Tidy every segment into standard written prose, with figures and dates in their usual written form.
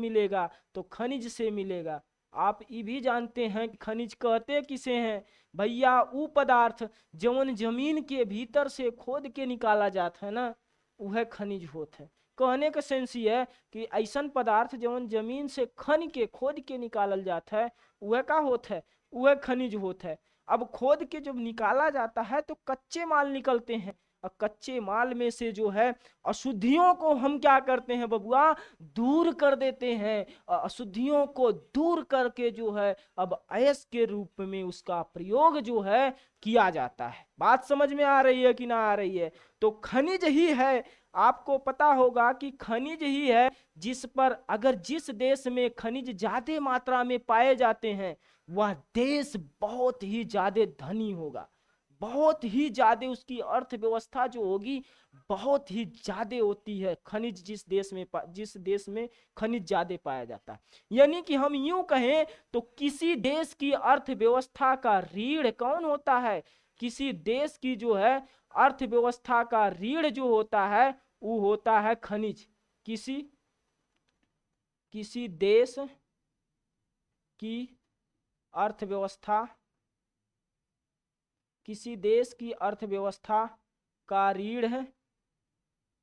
मिलेगा तो खनिज से मिलेगा। आप ये भी जानते हैं कि खनिज कहते किसे हैं भैया, वो पदार्थ जवन जमीन के भीतर से खोद के निकाला जाता है ना, वह खनिज होता है। कहने का सेंस ये है कि ऐसा पदार्थ जवन जमीन से खन के खोद के निकालल जाता है वह का होता है, वह खनिज होता है। अब खोद के जब निकाला जाता है तो कच्चे माल निकलते हैं, और कच्चे माल में से जो है अशुद्धियों को हम क्या करते हैं बबुआ, दूर कर देते हैं। अशुद्धियों को दूर करके जो है अब अयस के रूप में उसका प्रयोग जो है किया जाता है। बात समझ में आ रही है कि ना आ रही है? तो खनिज ही है, आपको पता होगा कि खनिज ही है जिस पर अगर जिस देश में खनिज ज्यादा मात्रा में पाए जाते हैं वह देश बहुत ही ज्यादा धनी होगा, बहुत ही ज्यादा उसकी अर्थव्यवस्था जो होगी बहुत ही ज्यादा होती है। खनिज जिस देश में खनिज ज्यादा पाया जाता है, यानी कि हम यूं कहें तो किसी देश की अर्थव्यवस्था का रीढ़ कौन होता है, किसी देश की जो है अर्थव्यवस्था का रीढ़ जो होता है वो होता है खनिज। किसी किसी देश की अर्थव्यवस्था, किसी देश की अर्थव्यवस्था का रीढ़ है,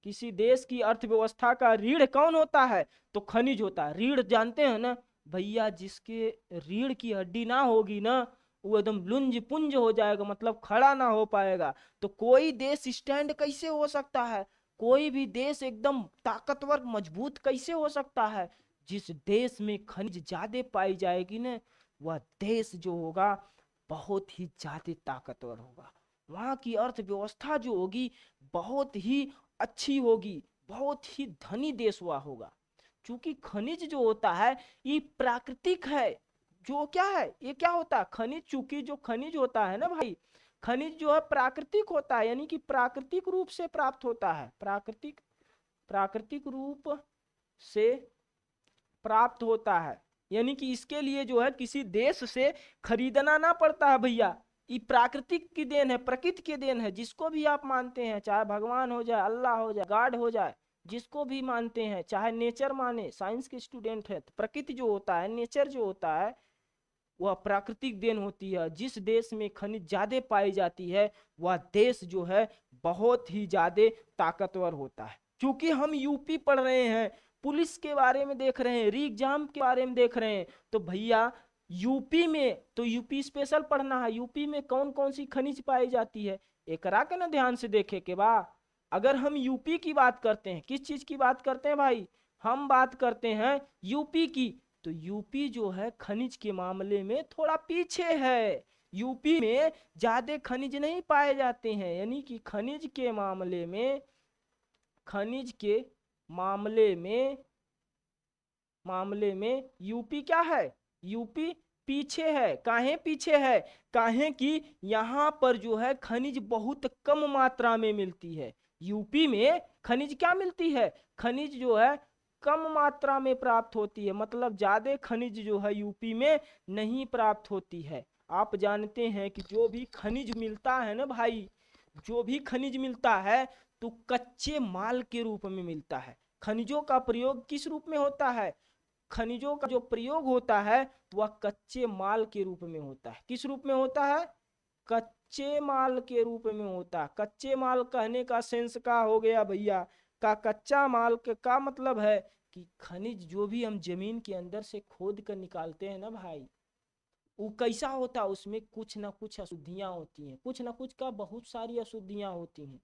किसी देश की अर्थव्यवस्था का रीढ़ कौन होता है, तो खनिज होता है। रीढ़ जानते हैं ना भैया, जिसके रीढ़ की हड्डी ना होगी ना वो एकदम लुंज पुंज हो जाएगा, मतलब खड़ा ना हो पाएगा। तो कोई देश स्टैंड कैसे हो सकता है, कोई भी देश एकदम ताकतवर मजबूत कैसे हो सकता है, जिस देश में खनिज ज्यादा पाई जाएगी ना वह देश जो होगा बहुत ही ज्यादा ताकतवर होगा। वहां की अर्थव्यवस्था जो होगी बहुत ही अच्छी होगी, बहुत ही धनी देश हुआ होगा। क्योंकि खनिज जो होता है ये प्राकृतिक है। जो क्या है, ये क्या होता है खनिज, चूंकि जो खनिज होता है ना भाई, खनिज जो है प्राकृतिक होता है, यानी कि प्राकृतिक रूप से प्राप्त होता है, प्राकृतिक प्राकृतिक रूप से प्राप्त होता है। यानी कि इसके लिए जो है किसी देश से खरीदना ना पड़ता है भैया, ये प्राकृतिक की देन है, प्रकृति की देन है। जिसको भी आप मानते हैं, चाहे भगवान हो जाए, अल्लाह हो जाए, गॉड हो जाए, जिसको भी मानते हैं, चाहे नेचर माने, साइंस के स्टूडेंट है, तो प्रकृति जो होता है, नेचर जो होता है वह प्राकृतिक देन होती है। जिस देश में खनिज ज्यादा पाई जाती है वह देश जो है बहुत ही ज्यादा ताकतवर होता है। क्योंकि हम यूपी पढ़ रहे हैं, पुलिस के बारे में देख रहे हैं, री एग्जाम के बारे में देख रहे हैं, तो भैया यूपी में तो यूपी स्पेशल पढ़ना है, यूपी में कौन कौन सी खनिज पाई जाती है एकरा के ना ध्यान से देखे के बा। अगर हम यूपी की बात करते हैं, किस चीज की बात करते हैं भाई, हम बात करते हैं यूपी की, तो यूपी जो है खनिज के मामले में थोड़ा पीछे है। यूपी में ज्यादा खनिज नहीं पाए जाते हैं, यानी कि खनिज के मामले में यूपी क्या है, यूपी पीछे है। काहे पीछे है, काहे कि यहाँ पर जो है खनिज बहुत कम मात्रा में मिलती है। यूपी में खनिज क्या मिलती है, खनिज जो है कम मात्रा में प्राप्त होती है, मतलब ज्यादा खनिज जो है यूपी में नहीं प्राप्त होती है। आप जानते हैं कि जो भी खनिज मिलता है ना भाई, जो भी खनिज मिलता है तो कच्चे माल के रूप में मिलता है। खनिजों का प्रयोग किस रूप में होता है, खनिजों का जो प्रयोग होता है वह कच्चे माल के रूप में होता है। किस रूप में होता है, कच्चे माल के रूप में होता है। कच्चे माल कहने का सेंस का हो गया भैया, का कच्चा माल का मतलब है कि खनिज जो भी हम जमीन के अंदर से खोद कर निकालते हैं ना भाई, वो कैसा होता है, उसमें कुछ ना कुछ अशुद्धियां होती हैं, कुछ ना कुछ का बहुत सारी अशुद्धियां होती हैं।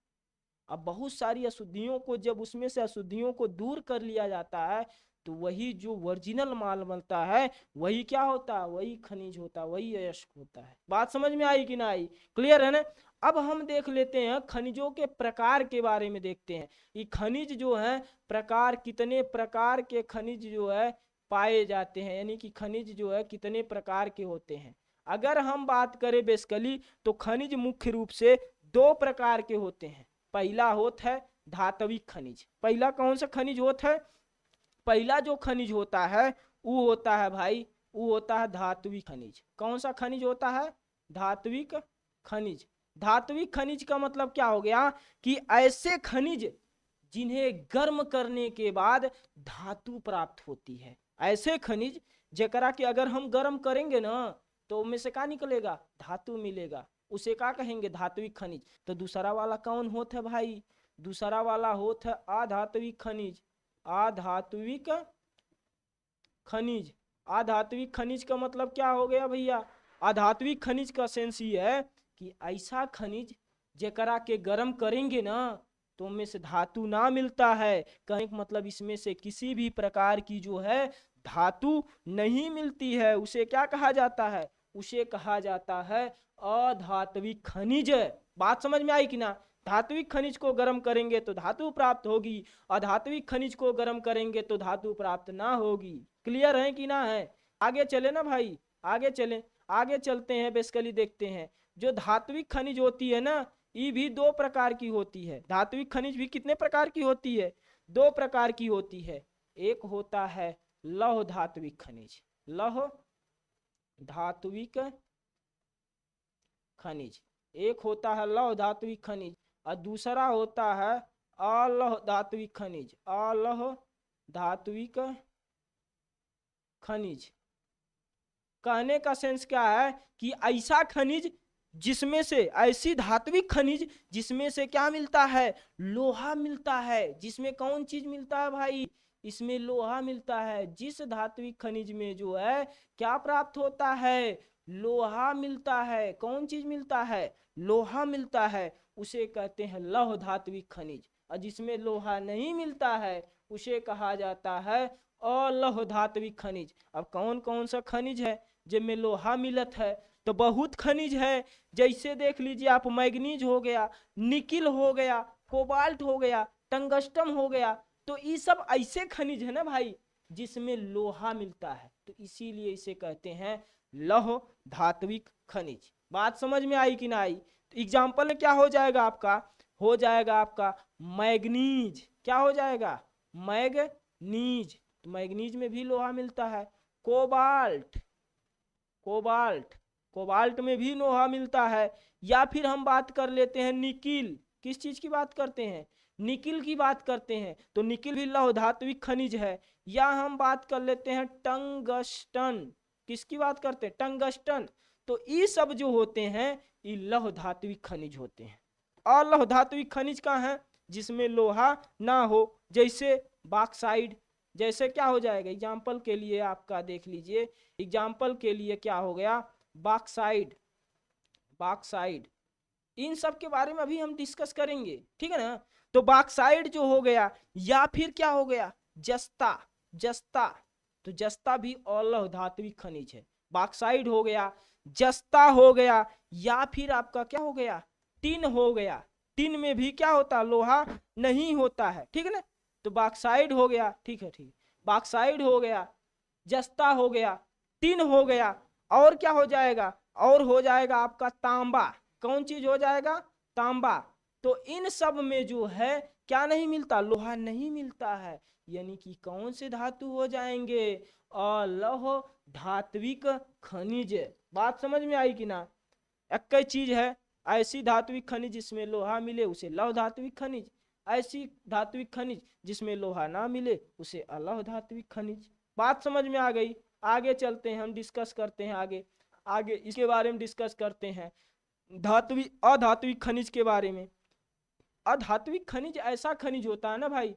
अब बहुत सारी अशुद्धियों को जब उसमें से अशुद्धियों को दूर कर लिया जाता है तो वही जो ओरिजिनल माल बनता है वही क्या होता है, वही खनिज होता है, वही अयस्क होता है। बात समझ में आई कि ना आई, क्लियर है ना? अब हम देख लेते हैं खनिजों के प्रकार के बारे में, देखते हैं ये खनिज जो है प्रकार, कितने प्रकार के खनिज जो है पाए जाते हैं, यानी कि खनिज जो है कितने प्रकार के होते हैं। अगर हम बात करें बेसिकली तो खनिज मुख्य रूप से दो प्रकार के होते हैं। पहला होता है धात्विक खनिज। पहला कौन सा खनिज होता है, पहला जो खनिज होता है वो होता है भाई, वो होता है धात्विक खनिज। कौन सा खनिज होता है, धात्विक खनिज। धात्विक खनिज का मतलब क्या हो गया कि ऐसे खनिज जिन्हें गर्म करने के बाद धातु प्राप्त होती है। ऐसे खनिज जेकरा कि अगर हम गर्म करेंगे ना तो उनमें से क्या निकलेगा, धातु मिलेगा, उसे क्या कहेंगे, धात्विक खनिज। तो दूसरा वाला कौन होता है भाई, दूसरा वाला होता है अधात्विक खनिज। अधात्विक खनिज, अधात्विक खनिज का मतलब क्या हो गया भैया, अधात्विक खनिज का सेंस ये है कि ऐसा खनिज जेकरा के गर्म करेंगे ना तो उनमें से धातु ना मिलता है, कहने का मतलब इसमें से किसी भी प्रकार की जो है धातु नहीं मिलती है, उसे क्या कहा जाता है, उसे कहा जाता है अधात्विक खनिज। बात समझ में आई कि ना, धात्विक खनिज को गर्म करेंगे तो धातु प्राप्त होगी, अधात्विक खनिज को गर्म करेंगे तो धातु प्राप्त ना होगी। क्लियर है कि ना है, आगे चले ना भाई, आगे चले, आगे चलते हैं, बेसिकली देखते हैं जो धात्विक खनिज होती है ना ये भी दो प्रकार की होती है। धात्विक खनिज भी कितने प्रकार की होती है, दो प्रकार की होती है। एक होता है लौह धात्विक खनिज, लौह धात्विक खनिज, एक होता है लौह धात्विक खनिज और दूसरा होता है अलौह धात्विक खनिज, अलौह धात्विक खनिज। कहने का सेंस क्या है कि ऐसा खनिज जिसमें से, ऐसी धात्विक खनिज जिसमें से क्या मिलता है, लोहा मिलता है। जिसमें कौन चीज मिलता है भाई, इसमें लोहा मिलता है। जिस धात्विक खनिज में जो है क्या प्राप्त होता है, लोहा मिलता है। कौन चीज मिलता है, लोहा मिलता है, उसे कहते हैं लौह धात्विक खनिज। और जिसमें लोहा नहीं मिलता है उसे कहा जाता है अलौह धात्विक खनिज। अब कौन कौन सा खनिज है जिनमें लोहा मिलत है, तो बहुत खनिज है। जैसे देख लीजिए आप, मैग्नीज हो गया, निकिल हो गया, कोबाल्ट हो गया, टंगस्टन हो गया। तो ये सब ऐसे खनिज है ना भाई जिसमें लोहा मिलता है, तो इसीलिए इसे कहते हैं लौह धात्विक खनिज। बात समझ में आई कि ना आई। तो एग्जाम्पल में क्या हो जाएगा आपका, हो जाएगा आपका मैग्नीज। क्या हो जाएगा, मैग्नीज। तो मैग्नीज में भी लोहा मिलता है। कोबाल्ट, कोबाल्ट, कोबाल्ट में भी लोहा मिलता है। या फिर हम बात कर लेते हैं निकिल, किस चीज की बात करते हैं, निकिल की बात करते हैं, तो निकिल भी लौह धात्विक खनिज है। या हम बात कर लेते हैं टंगस्टन, किसकी बात करते हैं, टंगस्टन। तो ये सब जो होते हैं ये लौह धात्विक खनिज होते हैं। और लौह धात्विक खनिज का है जिसमें लोहा ना हो, जैसे बॉक्साइड। जैसे क्या हो जाएगा, एग्जाम्पल के लिए आपका देख लीजिए, एग्जाम्पल के लिए क्या हो गया, बॉक्साइड, बॉक्साइड। इन सब के बारे में अभी हम डिस्कस करेंगे, ठीक है ना। तो बॉक्साइड जो हो गया, या फिर क्या हो गया, जस्ता, जस्ता। तो जस्ता भी अलौह धात्विक खनिज है। बॉक्साइड हो गया, जस्ता हो गया, या फिर आपका क्या हो गया, टिन हो गया। टिन में भी क्या होता है, लोहा नहीं होता है, ठीक है ना। तो बॉक्साइड हो गया, ठीक है, ठीक, बॉक्साइड हो गया, जस्ता हो गया, टिन हो गया, और क्या हो जाएगा, और हो जाएगा आपका तांबा। कौन चीज हो जाएगा, तांबा। तो इन सब में जो है क्या नहीं मिलता, लोहा नहीं मिलता है। यानी कि कौन से धातु हो जाएंगे, अलौह धात्विक खनिज। बात समझ में आई कि ना। एक चीज है ऐसी धात्विक खनिज जिसमें लोहा मिले उसे लौह धात्विक खनिज, ऐसी धात्विक खनिज जिसमें लोहा ना मिले उसे अलौह धात्विक खनिज। बात समझ में आ गई। आगे चलते हैं, हम डिस्कस करते हैं आगे, आगे इसके बारे में डिस्कस करते हैं धात्विक अधात्विक खनिज के बारे में। अधात्विक खनिज ऐसा खनिज होता है ना भाई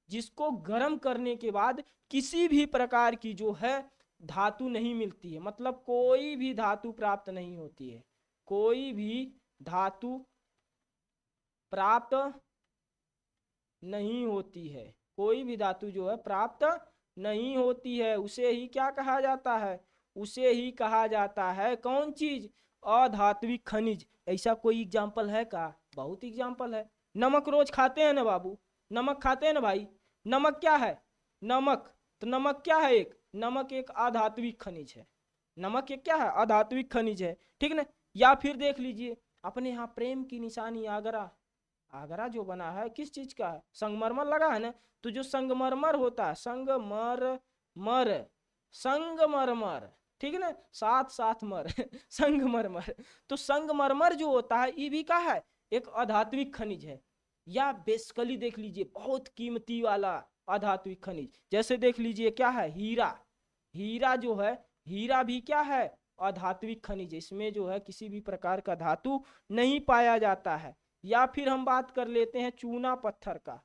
जिसको गर्म करने के बाद किसी भी प्रकार की जो है धातु नहीं मिलती है, मतलब कोई भी धातु प्राप्त नहीं होती है, कोई भी धातु प्राप्त नहीं होती है, कोई भी धातु जो है प्राप्त नहीं होती है। उसे ही क्या कहा जाता है, उसे ही कहा जाता है कौन चीज, अधात्विक खनिज। ऐसा कोई एग्जाम्पल है का, बहुत एग्जाम्पल है। नमक रोज खाते हैं ना बाबू, नमक खाते हैं ना भाई। नमक क्या है, नमक, तो नमक क्या है, एक नमक एक अधात्विक खनिज है। नमक एक क्या है, अधात्विक खनिज है, ठीक ना। या फिर देख लीजिए अपने यहाँ प्रेम की निशानी आगरा, आगरा जो बना है किस चीज का है, संगमरमर लगा है ना। तो जो संगमरमर होता है, संगमरमर, संगमरमर, ठीक है ना, साथ साथ मर संगमरमर। तो संगमरमर जो होता है ये भी का है, एक अधात्विक खनिज है। या बेसिकली देख लीजिए बहुत कीमती वाला अधात्विक खनिज, जैसे देख लीजिए क्या है, हीरा। हीरा जो है, हीरा भी क्या है, अधात्विक खनिज, इसमें जो है किसी भी प्रकार का धातु नहीं पाया जाता है। या फिर हम बात कर लेते हैं चूना पत्थर का।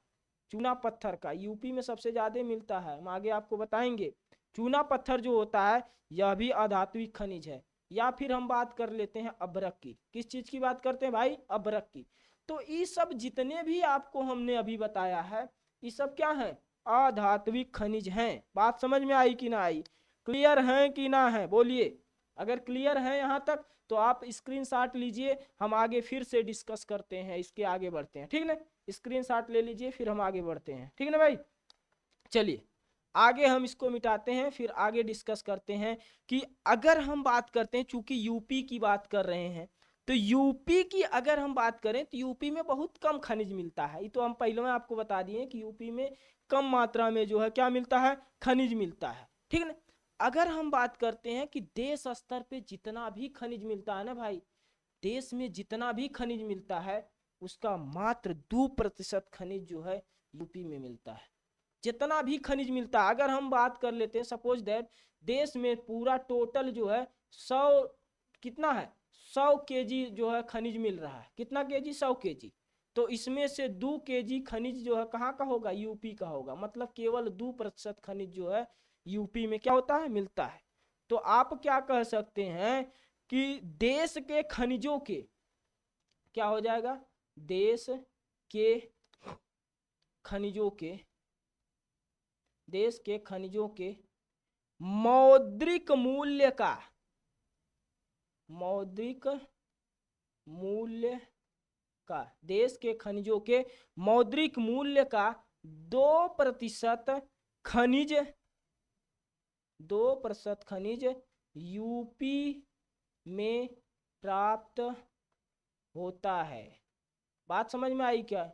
चूना पत्थर का यूपी में सबसे ज्यादा मिलता है, हम आगे आपको बताएंगे। चूना पत्थर जो होता है यह भी अधात्विक खनिज है। या फिर हम बात कर लेते हैं अभ्रक की। किस चीज की बात करते हैं भाई, अभ्रक की। तो ये सब जितने भी आपको हमने अभी बताया है, ये सब क्या है, अधात्विक खनिज हैं। बात समझ में आई कि ना आई, क्लियर है कि ना है, बोलिए। अगर क्लियर है यहाँ तक तो आप स्क्रीनशॉट लीजिए, हम आगे फिर से डिस्कस करते हैं, इसके आगे बढ़ते हैं, ठीक ना। स्क्रीनशॉट ले लीजिए, फिर हम आगे बढ़ते हैं, ठीक है ना भाई। चलिए आगे हम इसको मिटाते हैं, फिर आगे डिस्कस करते हैं कि अगर हम बात करते हैं, चूंकि यूपी की बात कर रहे हैं, तो यूपी की अगर हम बात करें तो यूपी में बहुत कम खनिज मिलता है। ये तो हम पहले में आपको बता दिए कि यूपी में कम मात्रा में जो है क्या मिलता है, खनिज मिलता है, ठीक है ना। अगर हम बात करते हैं कि देश स्तर पे जितना भी खनिज मिलता है ना भाई, देश में जितना भी खनिज मिलता है उसका मात्र 2% खनिज जो है यूपी में मिलता है। जितना भी खनिज मिलता है, अगर हम बात कर लेते हैं सपोज दैट देश में पूरा टोटल जो है 100, कितना है, 100 केजी जो है खनिज मिल रहा है। कितना केजी, 100 केजी। तो इसमें से 2 केजी खनिज जो है कहाँ का होगा, यूपी का होगा। मतलब केवल 2% खनिज जो है यूपी में क्या होता है, मिलता है। तो आप क्या कह सकते हैं कि देश के खनिजों के क्या हो जाएगा, देश के खनिजों के, देश के खनिजों के मौद्रिक मूल्य का, मौद्रिक मूल्य का, देश के खनिजों के मौद्रिक मूल्य का 2% खनिज, 2% खनिज यूपी में प्राप्त होता है। बात समझ में आई क्या,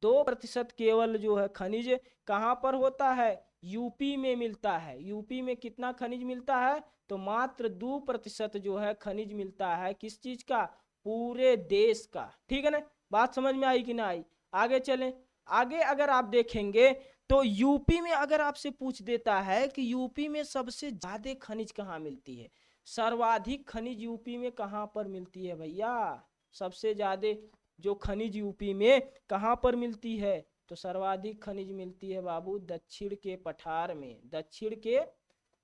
2% केवल जो है खनिज कहाँ पर होता है, यूपी में मिलता है। यूपी में कितना खनिज मिलता है, तो मात्र 2% जो है खनिज मिलता है। किस चीज का, पूरे देश का, ठीक है ना। बात समझ में आई कि ना आई। आगे चलें, आगे अगर आप देखेंगे तो यूपी में अगर आपसे पूछ देता है कि यूपी में सबसे ज्यादा खनिज कहाँ मिलती है, सर्वाधिक खनिज यूपी में कहाँ पर मिलती है भैया, सबसे ज्यादा जो खनिज यूपी में कहाँ पर मिलती है, तो सर्वाधिक खनिज मिलती है बाबू दक्षिण के पठार में। दक्षिण के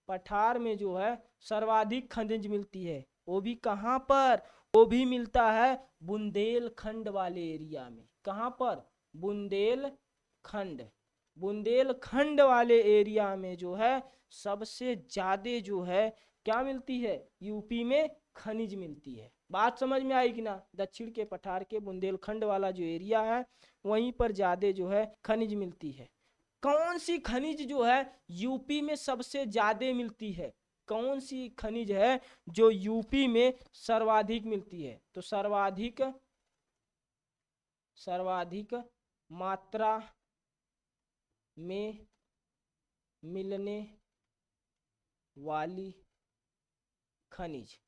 पठार में जो है सर्वाधिक खनिज मिलती है। वो भी कहाँ पर, वो भी मिलता है बुंदेलखंड वाले एरिया में। कहाँ पर, बुंदेलखंड, बुंदेलखंड वाले एरिया में जो है सबसे ज्यादा जो है क्या मिलती है, यूपी में खनिज मिलती है। बात समझ में आई कि ना। दक्षिण के पठार के बुंदेलखंड वाला जो एरिया है वहीं पर ज्यादा जो है खनिज मिलती है। कौन सी खनिज जो है यूपी में सबसे ज्यादा मिलती है, कौन सी खनिज है जो यूपी में सर्वाधिक मिलती है, तो सर्वाधिक, सर्वाधिक मात्रा में मिलने वाली खनिज,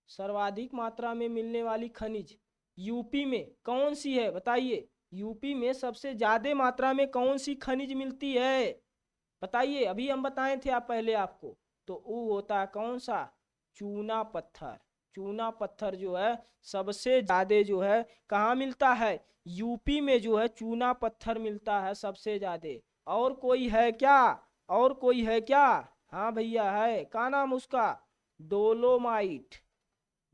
सर्वाधिक मात्रा में मिलने वाली खनिज यूपी में कौन सी है, बताइए। यूपी में सबसे ज्यादा मात्रा में कौन सी खनिज मिलती है, बताइए। अभी हम बताए थे आप पहले आपको, तो वो होता है कौन सा, चूना पत्थर। चूना पत्थर जो है सबसे ज्यादा जो है कहाँ मिलता है, यूपी में जो है चूना पत्थर मिलता है सबसे ज्यादा। और कोई है क्या, और कोई है क्या, हाँ भैया है, क्या नाम उसका, डोलोमाइट।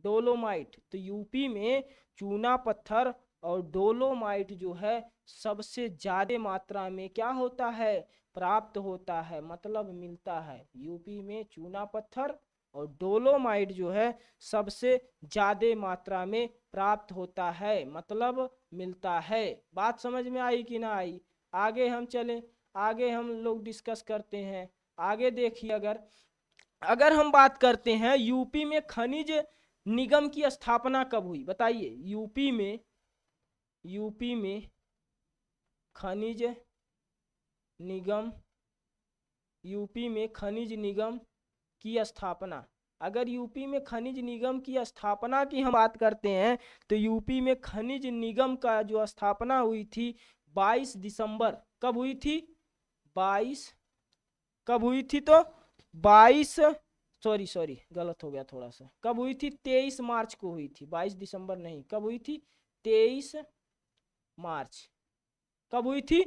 डोलोमाइट, तो यूपी में चूना पत्थर और डोलोमाइट जो है सबसे ज्यादा मात्रा में क्या होता है, प्राप्त होता है, मतलब मिलता है। यूपी में चूना पत्थर और डोलोमाइट जो है सबसे ज्यादा मात्रा में प्राप्त होता है, मतलब मिलता है। बात समझ में आई कि ना आई। आगे हम चलें, आगे हम लोग डिस्कस करते हैं। आगे देखिए, अगर अगर हम बात करते हैं यूपी में खनिज निगम की स्थापना कब हुई, बताइए। यूपी में, यूपी में खनिज निगम, यूपी में खनिज निगम की स्थापना, अगर यूपी में खनिज निगम की स्थापना की हम बात करते हैं तो यूपी में खनिज निगम का जो स्थापना हुई थी 22 दिसंबर, कब हुई थी, 22, कब हुई थी, तो 22 सॉरी गलत हो गया थोड़ा सा। कब हुई थी? 23 मार्च को हुई थी, 22 दिसंबर नहीं। कब हुई थी? 23 मार्च। कब हुई थी?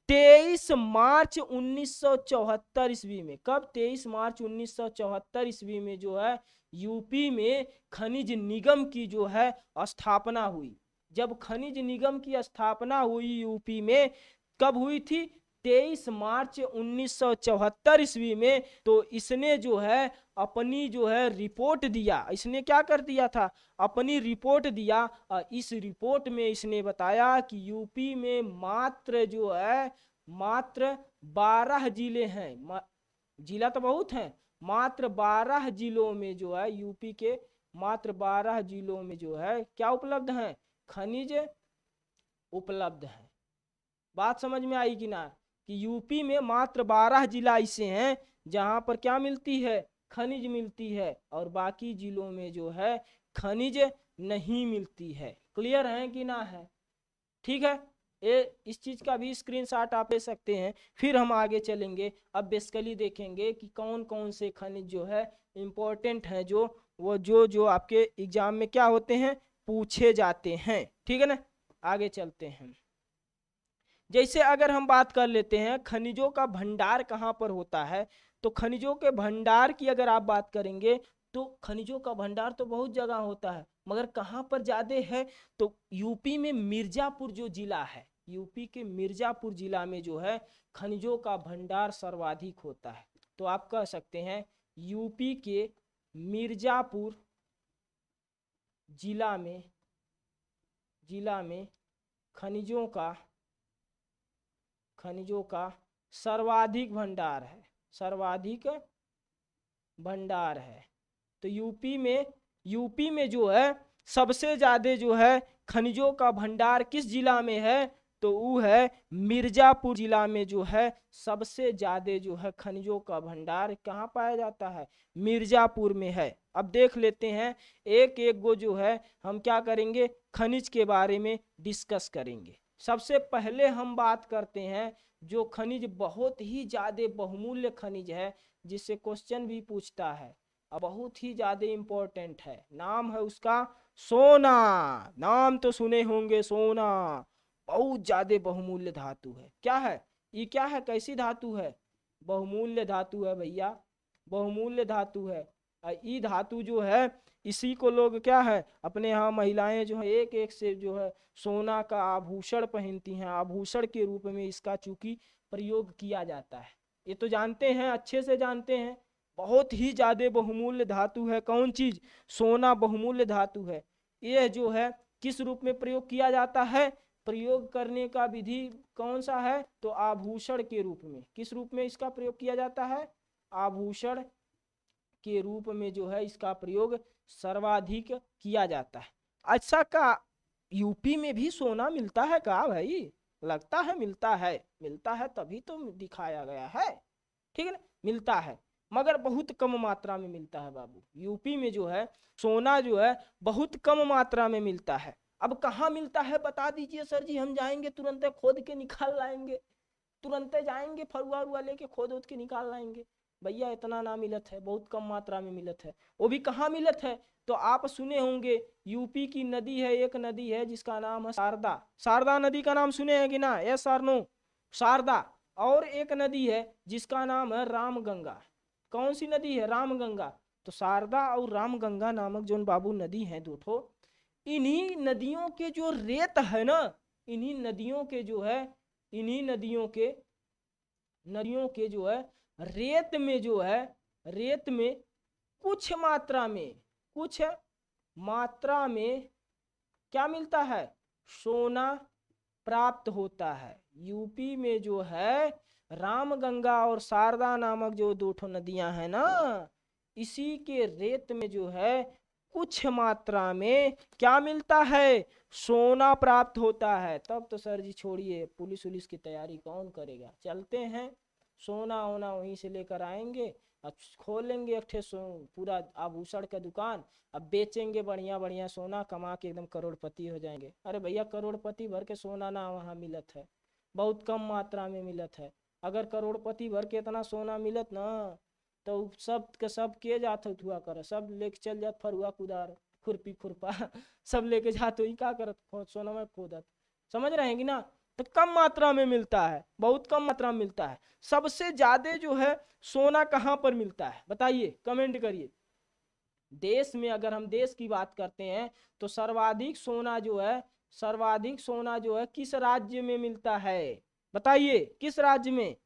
23 मार्च 1974 ईस्वी में। कब? 23 मार्च 1974 ईस्वी में जो है यूपी में खनिज निगम की जो है स्थापना हुई। जब खनिज निगम की स्थापना हुई यूपी में, कब हुई थी? 23 मार्च 1974 ईस्वी में। तो इसने जो है अपनी जो है रिपोर्ट दिया। इसने क्या कर दिया था? अपनी रिपोर्ट दिया। इस रिपोर्ट में इसने बताया कि यूपी में मात्र जो है मात्र 12 जिले हैं। जिला तो बहुत हैं, मात्र 12 जिलों में जो है यूपी के मात्र 12 जिलों में जो है क्या उपलब्ध है? खनिज उपलब्ध है। बात समझ में आई कि ना? कि यूपी में मात्र 12 जिला ऐसे हैं जहां पर क्या मिलती है? खनिज मिलती है, और बाकी जिलों में जो है खनिज नहीं मिलती है। क्लियर है कि ना है? ठीक है, ये इस चीज का भी स्क्रीनशॉट आप ले सकते हैं। फिर हम आगे चलेंगे। अब बेसिकली देखेंगे कि कौन कौन से खनिज जो है इंपॉर्टेंट हैं, जो वो जो आपके एग्जाम में क्या होते हैं, पूछे जाते हैं। ठीक है ना, आगे चलते हैं। जैसे अगर हम बात कर लेते हैं खनिजों का भंडार कहाँ पर होता है, तो खनिजों के भंडार की अगर आप बात करेंगे तो खनिजों का भंडार तो बहुत जगह होता है, मगर कहाँ पर ज्यादा है? तो यूपी में मिर्जापुर जो जिला है, यूपी के मिर्जापुर जिला में जो है खनिजों का भंडार सर्वाधिक होता है। तो आप कह सकते हैं यूपी के मिर्जापुर जिला में खनिजों का सर्वाधिक भंडार है। तो यूपी में जो है सबसे ज्यादा जो है खनिजों का भंडार किस जिला में है? तो वो है मिर्जापुर जिला में जो है सबसे ज्यादा जो है खनिजों का भंडार कहाँ पाया जाता है? मिर्जापुर में है। अब देख लेते हैं एक एक गो जो है हम क्या करेंगे, खनिज के बारे में डिस्कस करेंगे। सबसे पहले हम बात करते हैं जो खनिज बहुत ही ज्यादा बहुमूल्य खनिज है, जिससे क्वेश्चन भी पूछता है, अब बहुत ही ज्यादा इंपॉर्टेंट है। नाम है उसका सोना। नाम तो सुने होंगे, सोना बहुत ज्यादा बहुमूल्य धातु है। क्या है ये? क्या है? कैसी धातु है? बहुमूल्य धातु है भैया, बहुमूल्य धातु है। ये धातु जो है इसी को लोग क्या है अपने यहाँ महिलाएं जो है एक एक से जो है सोना का आभूषण पहनती हैं। आभूषण के रूप में इसका चूंकि प्रयोग किया जाता है, ये तो जानते हैं, अच्छे से जानते हैं। बहुत ही ज्यादा बहुमूल्य धातु है। कौन चीज? सोना बहुमूल्य धातु है। यह जो है किस रूप में प्रयोग किया जाता है? प्रयोग करने का विधि कौन सा है? तो आभूषण के रूप में। किस रूप में इसका प्रयोग किया जाता है? आभूषण के रूप में जो है इसका प्रयोग सर्वाधिक किया जाता है। अच्छा, का यूपी में भी सोना मिलता है का भाई? लगता है मिलता है, मिलता है तभी तो दिखाया गया है। ठीक है ना, मिलता है मगर बहुत कम मात्रा में मिलता है बाबू। यूपी में जो है सोना जो है बहुत कम मात्रा में मिलता है। अब कहाँ मिलता है बता दीजिए सर जी, हम जाएंगे तुरंत खोद के निकाल लाएंगे, तुरंत जाएंगे फरुआ उरुआ लेके खोद उद के निकाल लाएंगे। भैया इतना ना मिलत है, बहुत कम मात्रा में मिलत है। वो भी कहाँ मिलत है? तो आप सुने होंगे यूपी की नदी है, एक नदी है जिसका नाम है शारदा। शारदा नदी का नाम सुने हैं कि ना? Yes or no? शारदा। और एक नदी है जिसका नाम है रामगंगा। कौन सी नदी है? रामगंगा। तो शारदा और रामगंगा नामक जो बाबू नदी है दो ठो, इन्हीं नदियों के जो रेत है ना, इन्हीं नदियों के जो है इन्हीं नदियों के जो है रेत में जो है रेत में कुछ मात्रा में क्या मिलता है? सोना प्राप्त होता है। यूपी में जो है रामगंगा और शारदा नामक जो दो ठो नदियां हैं ना, इसी के रेत में जो है कुछ मात्रा में क्या मिलता है? सोना प्राप्त होता है। तब तो सर जी छोड़िए, पुलिस उलिस की तैयारी कौन करेगा? चलते हैं सोना वोना वहीं से लेकर आएंगे, अब खोलेंगे एक ठे पूरा आभूषण का दुकान, अब बेचेंगे बढ़िया बढ़िया सोना, कमा के एकदम करोड़पति हो जाएंगे। अरे भैया करोड़पति भर के सोना ना वहाँ मिलत है, बहुत कम मात्रा में मिलत है। अगर करोड़पति भर के इतना सोना मिलत ना तो सब के सब के जात हुआ कर, सब लेके चल जात फरुआ कुदार खुरपी खुरपा सब लेके जाते ही क्या करत सोना में खोदत। समझ रहे हैं कि ना। तो कम मात्रा में मिलता है, बहुत कम मात्रा में मिलता है। सबसे ज्यादा जो है सोना कहाँ पर मिलता है बताइए, कमेंट करिए। देश में अगर हम देश की बात करते हैं तो सर्वाधिक सोना जो है किस राज्य में मिलता है बताइए, किस राज्य में।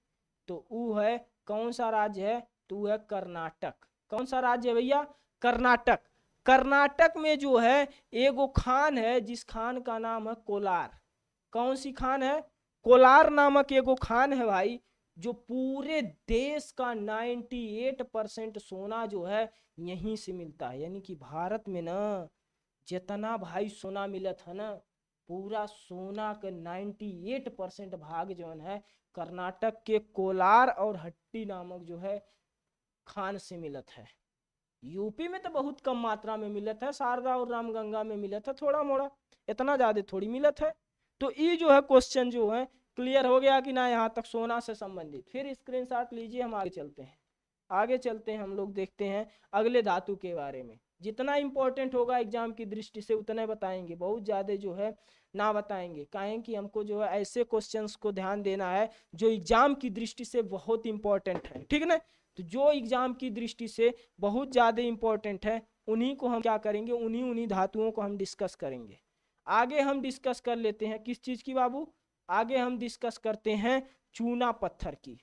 तो वो है, कौन सा राज्य है, तो वो है कर्नाटक। कौन सा राज्य है भैया, कर्नाटक। कर्नाटक में जो है एगो खान है जिस खान का नाम है कोलार। कौन सी खान है, कोलार नामक एगो खान है भाई, जो पूरे देश का 98% सोना जो है यहीं से मिलता है। यानी कि भारत में ना जितना भाई सोना मिलत है ना, पूरा सोना का 98% भाग जो है कर्नाटक के कोलार और हट्टी नामक जो है खान से मिलत है। यूपी में तो बहुत कम मात्रा में मिलत है, शारदा और रामगंगा में मिलत है थोड़ा मोड़ा, इतना ज्यादा थोड़ी मिलत है। तो ये जो है क्वेश्चन जो है क्लियर हो गया कि ना यहाँ तक सोना से संबंधित। फिर स्क्रीनशॉट लीजिए, हम आगे चलते हैं। आगे चलते हैं, हम लोग देखते हैं अगले धातु के बारे में। जितना इंपॉर्टेंट होगा एग्जाम की दृष्टि से उतना बताएंगे, बहुत ज्यादा जो है ना बताएंगे। काहे कि हमको जो है ऐसे क्वेश्चंस को ध्यान देना है जो एग्जाम की दृष्टि से बहुत इंपॉर्टेंट है, ठीक है ना। तो जो एग्जाम की दृष्टि से बहुत ज्यादा इंपॉर्टेंट है उन्हीं को हम क्या करेंगे, उन्हीं धातुओं को हम डिस्कस करेंगे। आगे हम डिस्कस कर लेते हैं किस चीज की बाबू, आगे हम डिस्कस करते हैं चूना पत्थर की।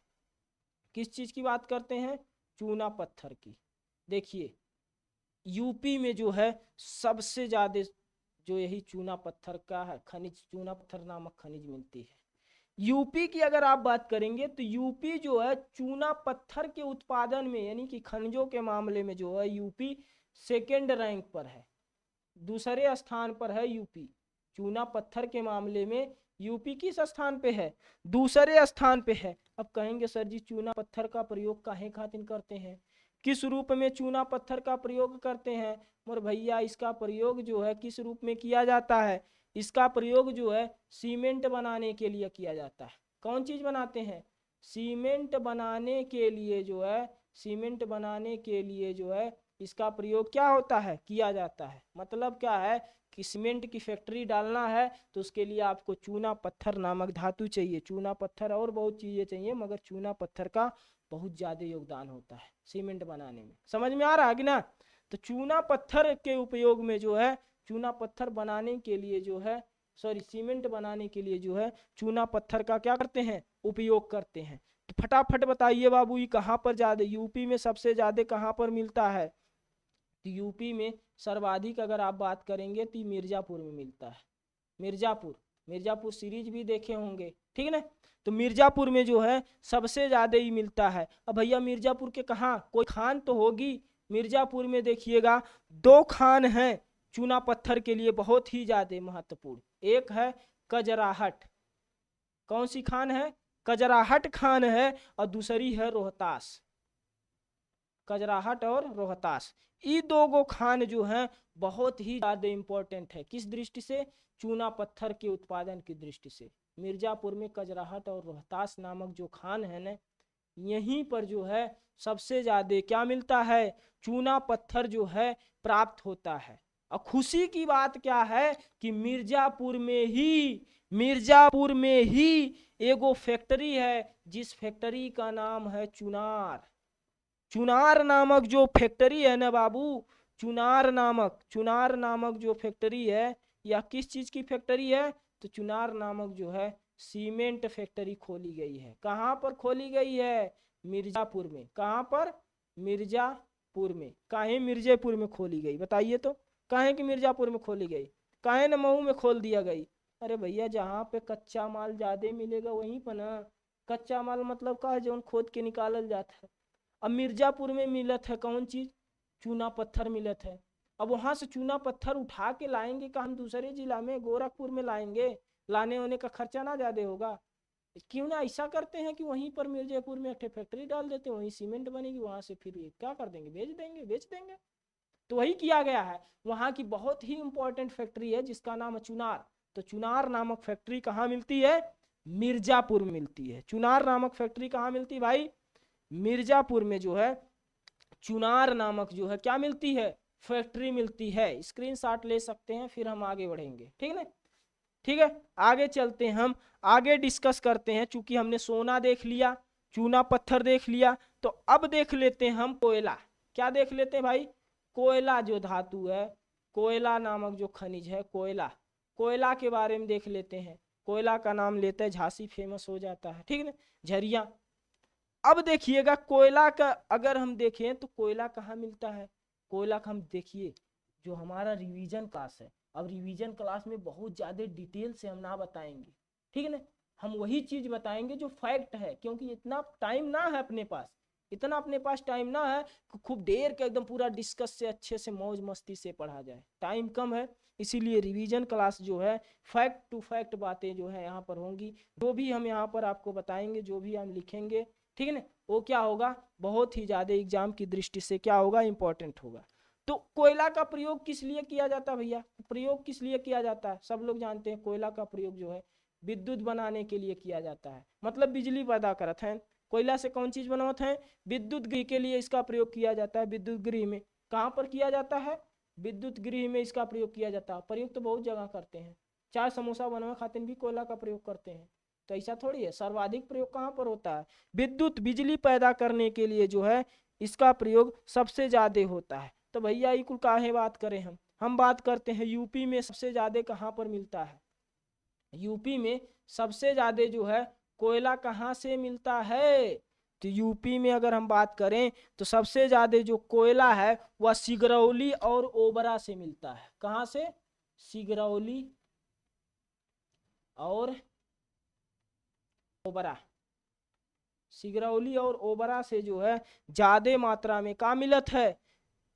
किस चीज की बात करते हैं, चूना पत्थर की। देखिए यूपी में जो है सबसे ज्यादा जो यही चूना पत्थर का है खनिज, चूना पत्थर नामक खनिज मिलती है। यूपी की अगर आप बात करेंगे तो यूपी जो है चूना पत्थर के उत्पादन में यानी कि खनिजों के मामले में जो है यूपी सेकेंड रैंक पर है, दूसरे स्थान पर है यूपी। चूना पत्थर के मामले में यूपी किस स्थान पे है, दूसरे स्थान पे है। अब कहेंगे सर जी चूना पत्थर का प्रयोग काहे खातिर करते हैं, किस रूप में चूना पत्थर का प्रयोग करते हैं। मोर भैया इसका प्रयोग जो है किस रूप में किया जाता है, इसका प्रयोग जो है सीमेंट बनाने के लिए किया जाता है। कौन चीज बनाते हैं, सीमेंट बनाने के लिए जो है, सीमेंट बनाने के लिए जो है इसका प्रयोग क्या होता है, किया जाता है। मतलब क्या है कि सीमेंट की फैक्ट्री डालना है तो उसके लिए आपको चूना पत्थर नामक धातु चाहिए। चूना पत्थर और बहुत चीजें चाहिए मगर चूना पत्थर का बहुत ज्यादा योगदान होता है सीमेंट बनाने में। समझ में आ रहा है कि ना। तो चूना पत्थर के उपयोग में जो है, चूना पत्थर बनाने के लिए जो है, सॉरी सीमेंट बनाने के लिए जो है चूना पत्थर का क्या करते हैं, उपयोग करते हैं। तो फटाफट बताइए बाबू ये कहाँ पर ज्यादा, यूपी में सबसे ज्यादा कहाँ पर मिलता है। तो यूपी में सर्वाधिक अगर आप बात करेंगे तो मिर्जापुर में मिलता है। मिर्जापुर, मिर्जापुर सीरीज भी देखे होंगे, ठीक है ना। तो मिर्जापुर में जो है सबसे ज्यादा ही मिलता है। अब भैया मिर्जापुर के कहाँ, कोई खान तो होगी। मिर्जापुर में देखिएगा 2 खान हैं चूना पत्थर के लिए बहुत ही ज्यादा महत्वपूर्ण। एक है कजराहट, कौन सी खान है, कजराहट खान है, और दूसरी है रोहतास। कजराहट और रोहतास, ये 2 खान जो हैं बहुत ही ज्यादा इंपॉर्टेंट है। किस दृष्टि से, चूना पत्थर के उत्पादन की दृष्टि से। मिर्जापुर में कजराहट और रोहतास नामक जो खान है ना, यहीं पर जो है सबसे ज्यादा क्या मिलता है, चूना पत्थर जो है प्राप्त होता है। और खुशी की बात क्या है कि मिर्जापुर में ही एगो फैक्ट्री है जिस फैक्ट्री का नाम है चुनार। चुनार नामक जो फैक्ट्री है ना बाबू, चुनार नामक जो फैक्ट्री है, या किस चीज की फैक्ट्री है, तो चुनार नामक जो है सीमेंट फैक्ट्री खोली गई है। कहाँ पर खोली गई है, मिर्जापुर में। कहाँ पर, मिर्जापुर में। काहे मिर्जापुर में खोली गई बताइए तो, काहे कि मिर्जापुर में खोली गई, काहे न मऊ में खोल दिया गई। अरे भैया जहाँ पे कच्चा माल ज्यादा मिलेगा वहीं पर ना, कच्चा माल मतलब का है जो खोद के निकालल जाता है। अब मिर्जापुर में मिलत है कौन चीज, चूना पत्थर मिलत है। अब वहां से चूना पत्थर उठा के लाएंगे का हम दूसरे जिला में गोरखपुर में लाएंगे, लाने होने का खर्चा ना ज्यादा होगा। क्यों ना ऐसा करते हैं कि वहीं पर मिर्जापुर में एक फैक्ट्री डाल देते हैं, वहीं सीमेंट बनेगी, वहां से फिर क्या कर देंगे, बेच देंगे। तो वही किया गया है। वहां की बहुत ही इंपॉर्टेंट फैक्ट्री है जिसका नाम है चुनार। तो चुनार नामक फैक्ट्री कहाँ मिलती है, मिर्जापुर में मिलती है। चुनार नामक फैक्ट्री कहाँ मिलती है भाई, मिर्जापुर में जो है चुनार नामक जो है क्या मिलती है, फैक्ट्री मिलती है। स्क्रीनशॉट ले सकते हैं, फिर हम आगे बढ़ेंगे, ठीक है ना। ठीक है, आगे चलते हैं, हम आगे डिस्कस करते हैं। चूंकि हमने सोना देख लिया, चूना पत्थर देख लिया, तो अब देख लेते हैं हम कोयला। क्या देख लेते हैं भाई, कोयला जो धातु है, कोयला नामक जो खनिज है, कोयला, कोयला के बारे में देख लेते हैं। कोयला का नाम लेते हैं, झांसी फेमस हो जाता है, ठीक है ना, झरिया। अब देखिएगा कोयला का अगर हम देखें तो कोयला कहाँ मिलता है, कोयला का हम देखिए जो हमारा रिवीजन क्लास है, अब रिवीजन क्लास में बहुत ज़्यादा डिटेल से हम ना बताएंगे, ठीक है ना, हम वही चीज़ बताएंगे जो फैक्ट है, क्योंकि इतना टाइम ना है अपने पास, इतना अपने पास टाइम ना है कि खूब देर के एकदम पूरा डिस्कस से अच्छे से मौज मस्ती से पढ़ा जाए, टाइम कम है। इसीलिए रिवीजन क्लास जो है फैक्ट टू फैक्ट बातें जो है यहाँ पर होंगी, जो भी हम यहाँ पर आपको बताएंगे, जो भी हम लिखेंगे, ठीक है ना, वो क्या होगा, बहुत ही ज़्यादा एग्जाम की दृष्टि से क्या होगा, इंपॉर्टेंट होगा। तो कोयला का प्रयोग किस लिए किया जाता है भैया, प्रयोग किस लिए किया जाता है, सब लोग जानते हैं कोयला का प्रयोग जो है विद्युत बनाने के लिए किया जाता है, मतलब बिजली पैदा करत है। कोयला से कौन चीज बनावत है, विद्युत गृह के लिए इसका प्रयोग किया जाता है। विद्युत गृह में कहाँ पर किया जाता है, विद्युत गृह में इसका प्रयोग किया जाता है। प्रयोग तो बहुत जगह करते हैं, चाय समोसा बनाने खातिर भी कोयला का प्रयोग करते हैं, तो ऐसा थोड़ी है। सर्वाधिक प्रयोग कहाँ पर होता है, विद्युत बिजली पैदा करने के लिए जो है इसका प्रयोग सबसे ज्यादा होता है। तो भैया ये कुल काहे बात करें, हम बात करते हैं यूपी में सबसे ज्यादा कहाँ पर मिलता है, यूपी में सबसे ज्यादा जो है कोयला कहाँ से मिलता है। तो यूपी में अगर हम बात करें तो सबसे ज्यादा जो कोयला है वह सिगरौली और ओबरा से मिलता है। कहाँ से, सिगरौली और ओबरा, सिगरौली और ओबरा से जो है ज्यादा मात्रा में का मिलत है,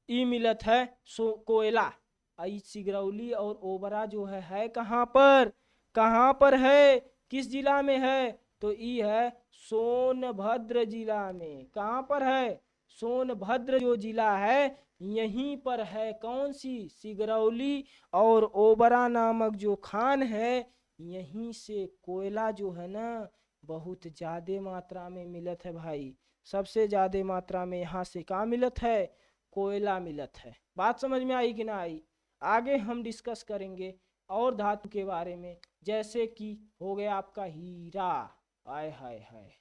ई मिलत है कोयला। आई सिगरौली और ओबरा जो है कहाँ पर, कहाँ पर है, किस जिला में है, तो ई है सोनभद्र जिला में। कहाँ पर है, सोनभद्र जो जिला है यहीं पर है, कौन सी, सिगरौली और ओबरा नामक जो खान है, यहीं से कोयला जो है ना बहुत ज्यादा मात्रा में मिलत है भाई। सबसे ज्यादा मात्रा में यहाँ से कहाँ मिलत है, कोयला मिलत है। बात समझ में आई कि ना आई। आगे हम डिस्कस करेंगे और धातु के बारे में, जैसे कि हो गया आपका हीरा। आय हाय हाय,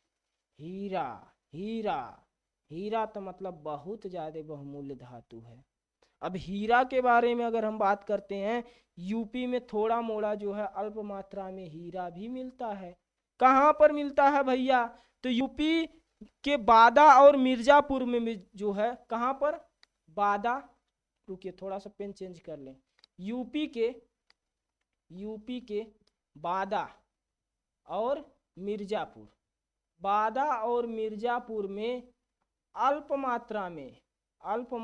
हीरा, हीरा, हीरा तो मतलब बहुत ज्यादा बहुमूल्य धातु है। अब हीरा के बारे में अगर हम बात करते हैं, यूपी में थोड़ा मोड़ा जो है अल्प मात्रा में हीरा भी मिलता है। कहाँ पर मिलता है भैया, तो यूपी के बादा और मिर्जापुर में जो है, कहाँ पर, बादा, रुकिए थोड़ा सा पेन चेंज कर लें, यूपी के बादा और मिर्जापुर, बादा और मिर्जापुर में अल्प मात्रा में, अल्प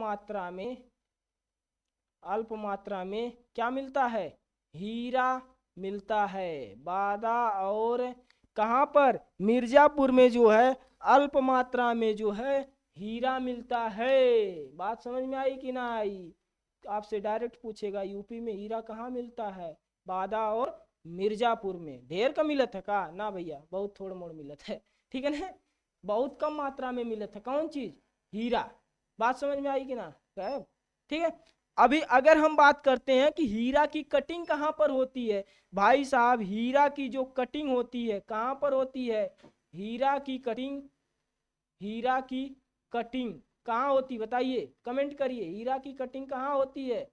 मात्रा में क्या मिलता है, हीरा मिलता है। बादा और कहाँ पर, मिर्जापुर में जो है अल्प मात्रा में जो है हीरा मिलता है। बात समझ में आई कि ना आई। आपसे डायरेक्ट पूछेगा यूपी में हीरा कहाँ मिलता है, बादा और मिर्जापुर में। ढेर का मिलत है का ना भैया, बहुत थोड़ा मोड़ मिलत है, ठीक है ना, बहुत कम मात्रा में मिलत है कौन चीज, हीरा। बात समझ में आई कि ना, ठीक है। अभी अगर हम बात करते हैं कि हीरा की कटिंग कहाँ पर होती है, भाई साहब हीरा की जो कटिंग होती है कहाँ पर होती है, हीरा की कटिंग, हीरा की कटिंग कहाँ होती, बताइए कमेंट करिए, हीरा की कटिंग कहाँ होती है,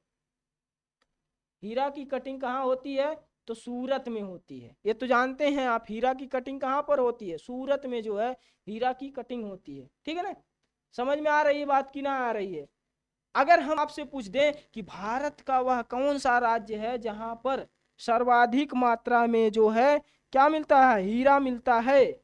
हीरा की कटिंग कहाँ होती है, तो सूरत में होती है। ये तो जानते हैं आप, हीरा की कटिंग कहाँ पर होती है, सूरत में जो है हीरा की कटिंग होती है, ठीक है ना। समझ में आ रही है बात की ना आ रही है। अगर हम आपसे पूछ दें कि भारत का वह कौन सा राज्य है जहां पर सर्वाधिक मात्रा में जो है क्या मिलता है, हीरा मिलता है,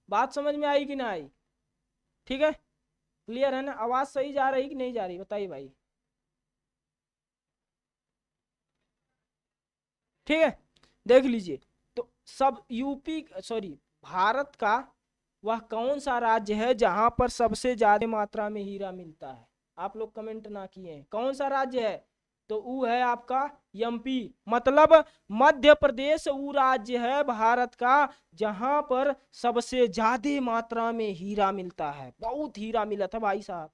बात समझ में आई कि ना आई, ठीक है, क्लियर है ना, आवाज सही जा रही कि नहीं जा रही, बताइए भाई, ठीक है। देख लीजिए, तो सब यूपी सॉरी भारत का वह कौन सा राज्य है जहां पर सबसे ज्यादा मात्रा में हीरा मिलता है? आप लोग कमेंट ना किए हैं, कौन सा राज्य है? तो वो है आपका एमपी, मतलब मध्य प्रदेश वो राज्य है भारत का जहां पर सबसे ज्यादा मात्रा में हीरा मिलता है। बहुत हीरा मिला था भाई साहब,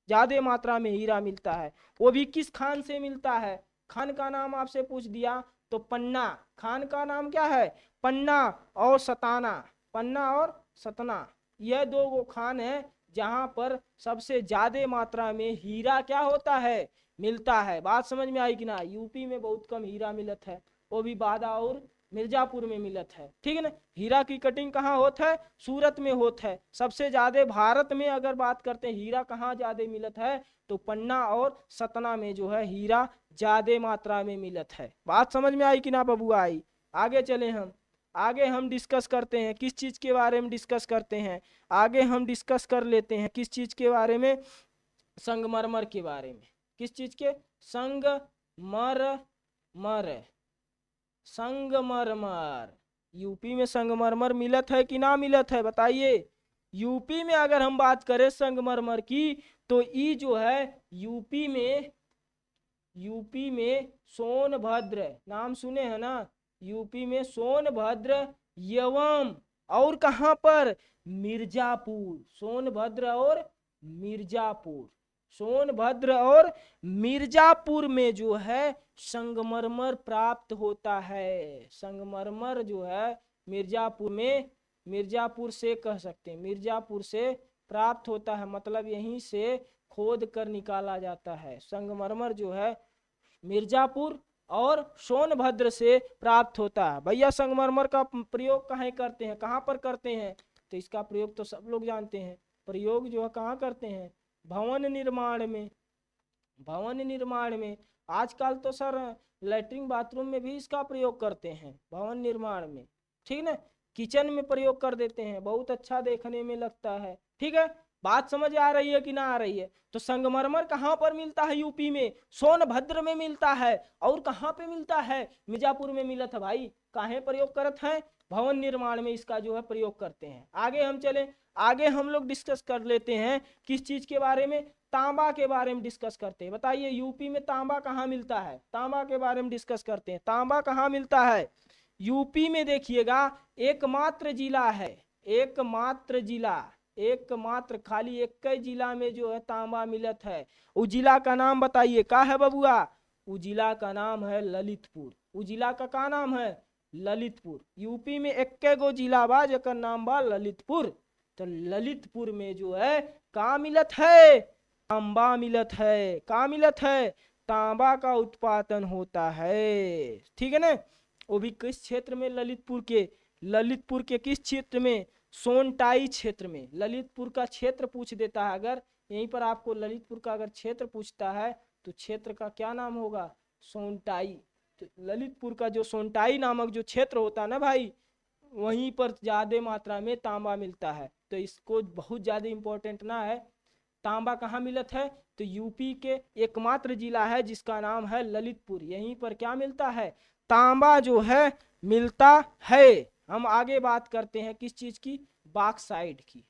ज्यादा मात्रा में हीरा मिलता है। वो भी किस खान से मिलता है? खान का नाम आपसे पूछ दिया तो पन्ना, खान का नाम क्या है? पन्ना और सताना, पन्ना और सतना, यह दो वो खान है जहां पर सबसे ज्यादा मात्रा में हीरा क्या होता है? मिलता है। बात समझ में आई कि ना? यूपी में बहुत कम हीरा मिलत है, वो भी बादा और मिर्जापुर में मिलत है, ठीक है ना। हीरा की कटिंग कहाँ होता है? सूरत में होता है। सबसे ज्यादा भारत में अगर बात करते हैं हीरा कहाँ ज्यादा मिलत है, तो पन्ना और सतना में जो है हीरा ज्यादा मात्रा में मिलत है। बात समझ में आई कि ना बबुआ? आई। आगे चले हम, आगे हम डिस्कस करते हैं किस चीज के बारे में डिस्कस करते हैं। आगे हम डिस्कस कर लेते हैं किस चीज के बारे में? संगमरमर के बारे में। किस चीज के? संगमरमर, संगमरमर। यूपी में संगमरमर मिलत है कि ना मिलत है, बताइए। यूपी में अगर हम बात करें संगमरमर की, तो ई जो है यूपी में सोनभद्र, नाम सुने हैं ना? यूपी में सोनभद्र एवं और कहां पर? मिर्जापुर, सोनभद्र और मिर्जापुर, सोनभद्र और मिर्जापुर में जो है संगमरमर प्राप्त होता है। संगमरमर जो है मिर्जापुर में, मिर्जापुर से कह सकते हैं, मिर्जापुर से प्राप्त होता है, मतलब यहीं से खोद कर निकाला जाता है। संगमरमर जो है मिर्जापुर और सोनभद्र से प्राप्त होता है। भैया संगमरमर का प्रयोग कहाँ करते हैं, कहाँ पर करते हैं? तो इसका प्रयोग तो सब लोग जानते हैं। प्रयोग जो है कहाँ करते हैं? भवन निर्माण में, भवन निर्माण में। आजकल तो सर लैट्रिन बाथरूम में भी इसका प्रयोग करते हैं, भवन निर्माण में, ठीक ना। किचन में प्रयोग कर देते हैं, बहुत अच्छा देखने में लगता है, ठीक है। बात समझ आ रही है कि ना आ रही है? तो संगमरमर कहाँ पर मिलता है? यूपी में सोनभद्र में मिलता है। और कहाँ पे मिलता है? मिर्जापुर में मिलत है भाई। काहे प्रयोग करत हैं? भवन निर्माण में इसका जो है प्रयोग करते हैं। आगे हम चले, आगे हम लोग डिस्कस कर लेते हैं किस चीज के बारे में? तांबा के बारे में डिस्कस करते हैं। बताइए यूपी में तांबा कहाँ मिलता है? तांबा के बारे में डिस्कस करते हैं। तांबा कहाँ मिलता है? यूपी में देखिएगा एकमात्र जिला है, एकमात्र जिला, एकमात्र खाली एक जिला में जो है तांबा मिलत है। उस जिला का नाम बताइए, का है बबुआ? उस जिला का नाम है ललितपुर। उस जिला का नाम है? ललितपुर। यूपी में एक गो जिला बा जेकर नाम बा ललितपुर। तो ललितपुर में जो है का मिलत है? तांबा मिलत है। का मिलत है? तांबा का उत्पादन होता है, ठीक है ना। वो भी किस क्षेत्र में? ललितपुर के, ललितपुर के किस क्षेत्र में? सोनटाई क्षेत्र में। ललितपुर का क्षेत्र पूछ देता है अगर, यहीं पर आपको ललितपुर का अगर क्षेत्र पूछता है तो क्षेत्र का क्या नाम होगा? सोनटाई। तो ललितपुर का जो सोनटाई नामक जो क्षेत्र होता है ना भाई, वहीं पर ज्यादा मात्रा में तांबा मिलता है। तो इसको बहुत ज्यादा इंपॉर्टेंट ना है। तांबा कहाँ मिलत है? तो यूपी के एकमात्र जिला है जिसका नाम है ललितपुर, यहीं पर क्या मिलता है? तांबा जो है मिलता है। हम आगे बात करते हैं किस चीज की? बॉक्साइट की।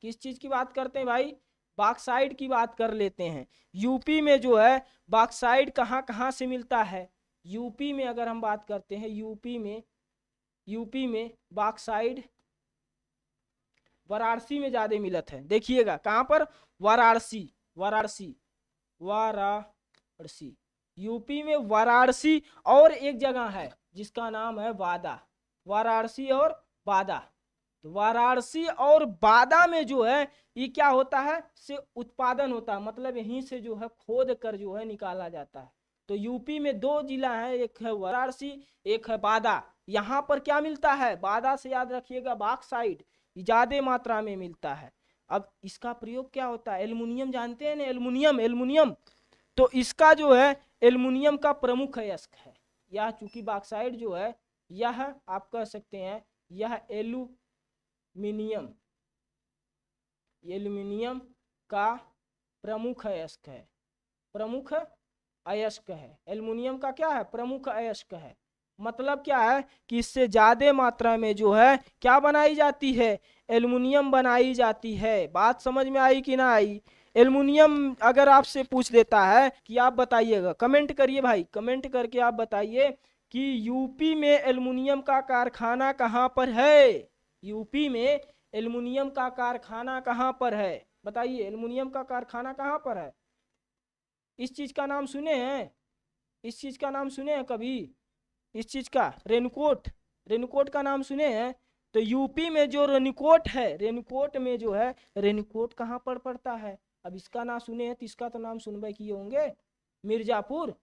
किस चीज की बात करते हैं भाई? बॉक्साइट की बात कर लेते हैं। यूपी में जो है बॉक्साइट कहाँ कहाँ से मिलता है? यूपी में अगर हम बात करते हैं, यूपी में बॉक्साइट वाराणसी में ज्यादा मिलत है। देखिएगा कहां पर? वाराणसी, वाराणसी, वाराणसी। यूपी में वाराणसी और एक जगह है जिसका नाम है बादा। वाराणसी और बादा। तो वाराणसी और बादा में जो है ये क्या होता है? से उत्पादन होता है, मतलब यहीं से जो है खोद कर जो है निकाला जाता है। तो यूपी में दो जिला है, एक है वाराणसी, एक है बादा। यहाँ पर क्या मिलता है? बादा से याद रखिएगा बॉक्साइट ज्यादा मात्रा में मिलता है। अब इसका प्रयोग क्या होता है? एल्युमिनियम जानते हैं ना, एल्युमिनियम, एल्युमिनियम। तो इसका जो है एल्युमिनियम का प्रमुख अयस्क है यह, चूंकि बॉक्साइट जो है यह आप कह सकते हैं यह एल्युमिनियम, एल्युमिनियम का प्रमुख अयस्क है, प्रमुख अयस्क है। एल्युमिनियम का क्या है? प्रमुख अयस्क है। मतलब क्या है कि इससे ज्यादा मात्रा में जो है क्या बनाई जाती है, एल्युमिनियम बनाई जाती है। बात समझ में आई कि ना आई। एल्युमिनियम अगर आपसे पूछ देता है कि आप बताइएगा, कमेंट करिए भाई, कमेंट करके आप बताइए कि यूपी में एल्युमिनियम का कारखाना कहाँ पर है। यूपी में एल्युमिनियम का कारखाना कहाँ पर है, बताइए एल्युमिनियम का कारखाना कहाँ पर है। इस चीज का नाम सुने हैं, इस चीज का नाम सुने हैं कभी, इस चीज का, रेनकोट, रेनकोट का नाम सुने हैं। तो यूपी में जो रेनकोट है, रेनकोट में जो है, रेनकोट कहाँ पर पड़ता है। अब इसका नाम सुने हैं तो इसका तो नाम सुनबे किए होंगे, मिर्जापुर।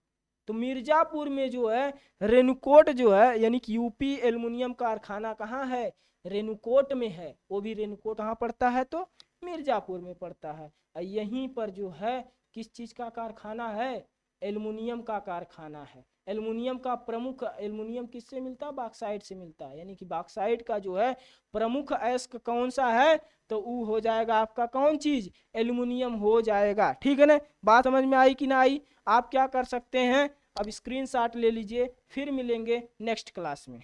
तो मिर्जापुर में जो है रेनकोट जो है, यानी कि यूपी एल्युमिनियम कारखाना कहाँ है, रेनकोट में है। वो भी रेनकोट कहाँ पड़ता है, तो मिर्जापुर में पड़ता है। और यहीं पर जो है किस चीज का कारखाना है, एल्युमिनियम का कारखाना है। एल्युमिनियम का प्रमुख, एल्युमिनियम किससे मिलता है, बॉक्साइट से मिलता है। यानी कि बॉक्साइट का जो है प्रमुख अयस्क कौन सा है, तो वो हो जाएगा आपका कौन चीज, एल्युमिनियम हो जाएगा। ठीक है ना, बात समझ में आई कि ना आई। आप क्या कर सकते हैं, अब स्क्रीनशॉट ले लीजिए, फिर मिलेंगे नेक्स्ट क्लास में।